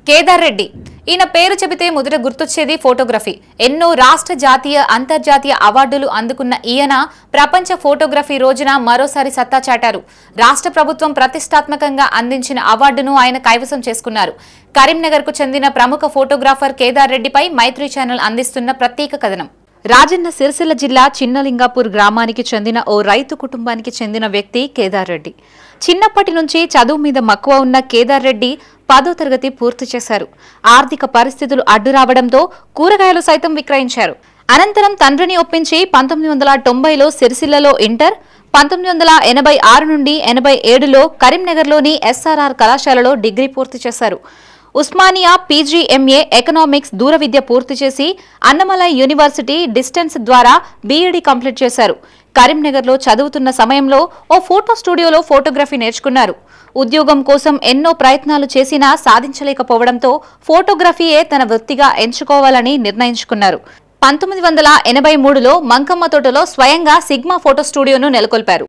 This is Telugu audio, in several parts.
కేదార్ రెడ్డి ఈయన పేరు చెబితే మొదట గుర్తొచ్చేది ఫోటోగ్రఫీ. ఎన్నో రాష్ట్ర జాతీయ అంతర్జాతీయ అవార్డులు అందుకున్న ఈయన ప్రపంచ ఫోటోగ్రఫీ రోజున మరోసారి సత్తా చాటారు. రాష్ట్ర ప్రభుత్వం ప్రతిష్టాత్మకంగా అందించిన అవార్డును ఆయన కైవసం చేసుకున్నారు. కరీంనగర్ కు చెందిన ప్రముఖ ఫోటోగ్రాఫర్ కేదార్ రెడ్డిపై మైత్రి ఛానల్ అందిస్తున్న ప్రత్యేక కథనం. రాజన్న సిరిసిల్ల జిల్లా చిన్నలింగాపూర్ గ్రామానికి చెందిన ఓ రైతు కుటుంబానికి చెందిన వ్యక్తి కేదార్ రెడ్డి. చిన్నప్పటి నుంచి చదువు మీద మక్కువ ఉన్న కేదార్ రెడ్డి 10వ తరగతి పూర్తి చేశారు. ఆర్థిక పరిస్థితులు అడ్డు రావడంతో కూరగాయలు సైతం విక్రయించారు. అనంతరం తండ్రిని ఒప్పించి 1990లో సిరిసిల్లలో ఇంటర్, 1986 నుండి 87లో కరీంనగర్లోని ఎస్ఆర్ఆర్ కళాశాలలో డిగ్రీ పూర్తి చేశారు. ఉస్మానియా పీజీఎంఏ ఎకనామిక్స్ దూర విద్య పూర్తి చేసి అన్నమలై యూనివర్సిటీ డిస్టెన్స్ ద్వారా బీఈడీ కంప్లీట్ చేశారు. కరీంనగర్లో చదువుతున్న సమయంలో ఓ ఫోటో స్టూడియోలో ఫోటోగ్రఫీ నేర్చుకున్నారు. ఉద్యోగం కోసం ఎన్నో ప్రయత్నాలు చేసినా సాధించలేకపోవడంతో ఫోటోగ్రఫీయే తన వృత్తిగా ఎంచుకోవాలని నిర్ణయించుకున్నారు. 1983లో మంకమ్మ తోటలో స్వయంగా సిగ్మా ఫోటో స్టూడియోను నెలకొల్పారు.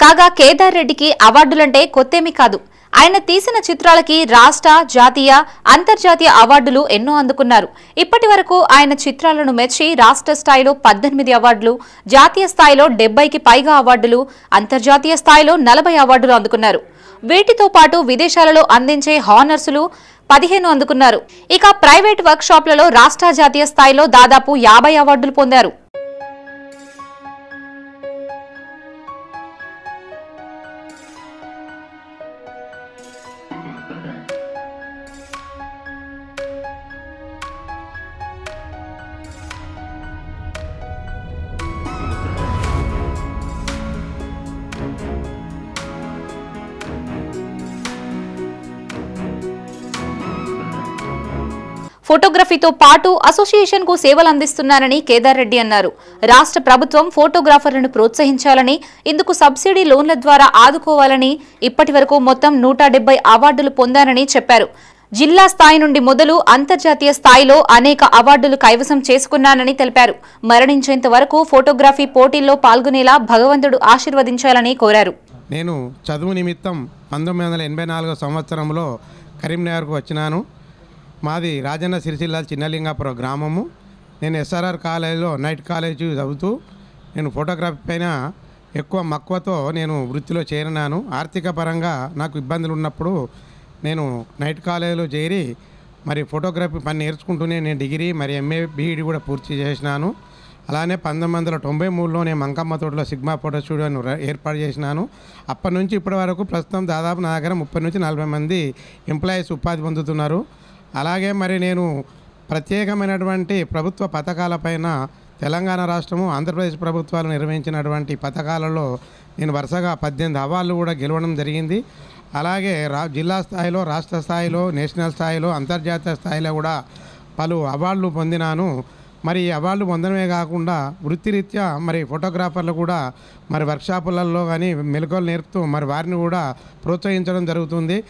కాగా కేదార్ రెడ్డికి అవార్డులంటే కొత్తేమీ కాదు. ఆయన తీసిన చిత్రాలకి రాష్ట్ర, జాతీయ, అంతర్జాతీయ అవార్డులు ఎన్నో అందుకున్నారు. ఇప్పటి వరకు ఆయన చిత్రాలను మెచ్చి రాష్ట్ర స్థాయిలో 18 అవార్డులు, జాతీయ స్థాయిలో 70కి పైగా అవార్డులు, అంతర్జాతీయ స్థాయిలో 40 అవార్డులు అందుకున్నారు. వీటితో పాటు విదేశాలలో అందించే హానర్సులు 15 అందుకున్నారు. ఇక ప్రైవేట్ వర్క్ షాప్లలో రాష్ట్ర, జాతీయ స్థాయిలో దాదాపు 50 అవార్డులు పొందారు. ఫోటోగ్రఫీతో పాటు అసోసియేషన్ కు సేవలు అందిస్తున్నారని కేదార్ రెడ్డి అన్నారు. రాష్ట్ర ప్రభుత్వం ఫోటోగ్రాఫర్లను ప్రోత్సహించాలని, ఇందుకు సబ్సిడీ లోన్ల ద్వారా ఆదుకోవాలని, ఇప్పటి వరకు మొత్తం 170 అవార్డులు పొందారని చెప్పారు. జిల్లా స్థాయి నుండి మొదలు అంతర్జాతీయ స్థాయిలో అనేక అవార్డులు కైవసం చేసుకున్నానని తెలిపారు. మరణించేంత వరకు ఫోటోగ్రఫీ పోటీల్లో పాల్గొనేలా భగవంతుడు ఆశీర్వదించాలని కోరారు. నేను చదువు నిమిత్తం 1984 సంవత్సరంలో కరీంనగర్కు వచ్చినాను. మాది రాజన్న సిరిసిల్ల చిన్నలింగాపురం గ్రామము. నేను ఎస్ఆర్ఆర్ కాలేజీలో నైట్ కాలేజ్ చదువుతూ నేను ఫోటోగ్రఫీ పైన ఎక్కువ మక్కువతో నేను వృత్తిలో చేరినాను. ఆర్థిక పరంగా నాకు ఇబ్బందులు ఉన్నప్పుడు నేను నైట్ కాలేజీలో చేరి మరి ఫోటోగ్రఫీ పని నేర్చుకుంటూనే నేను డిగ్రీ మరి ఎంఏ బీఈడీ కూడా పూర్తి చేసినాను. అలానే 1993లో నేను మంకమ్మ తోటలో సిగ్మా ఫోటో స్టూడియోను ఏర్పాటు చేసినాను. అప్పటి నుంచి ఇప్పటి వరకు ప్రస్తుతం దాదాపు నా దగ్గర 30 నుంచి 40 మంది ఎంప్లాయీస్ ఉపాధి పొందుతున్నారు. అలాగే మరి నేను ప్రత్యేకమైనటువంటి ప్రభుత్వ పథకాలపైన తెలంగాణ రాష్ట్రము, ఆంధ్రప్రదేశ్ ప్రభుత్వాలు నిర్వహించినటువంటి పథకాలలో నేను వరుసగా 18 అవార్డులు కూడా గెలవడం జరిగింది. అలాగే జిల్లా స్థాయిలో, రాష్ట్ర స్థాయిలో, నేషనల్ స్థాయిలో, అంతర్జాతీయ స్థాయిలో కూడా పలు అవార్డులు పొందినాను. మరి ఈ అవార్డులు పొందడమే కాకుండా వృత్తిరీత్యా మరి ఫోటోగ్రాఫర్లు కూడా మరి వర్క్షాపులలో కానీ మెలకువలు నేర్పుతూ మరి వారిని కూడా ప్రోత్సహించడం జరుగుతుంది.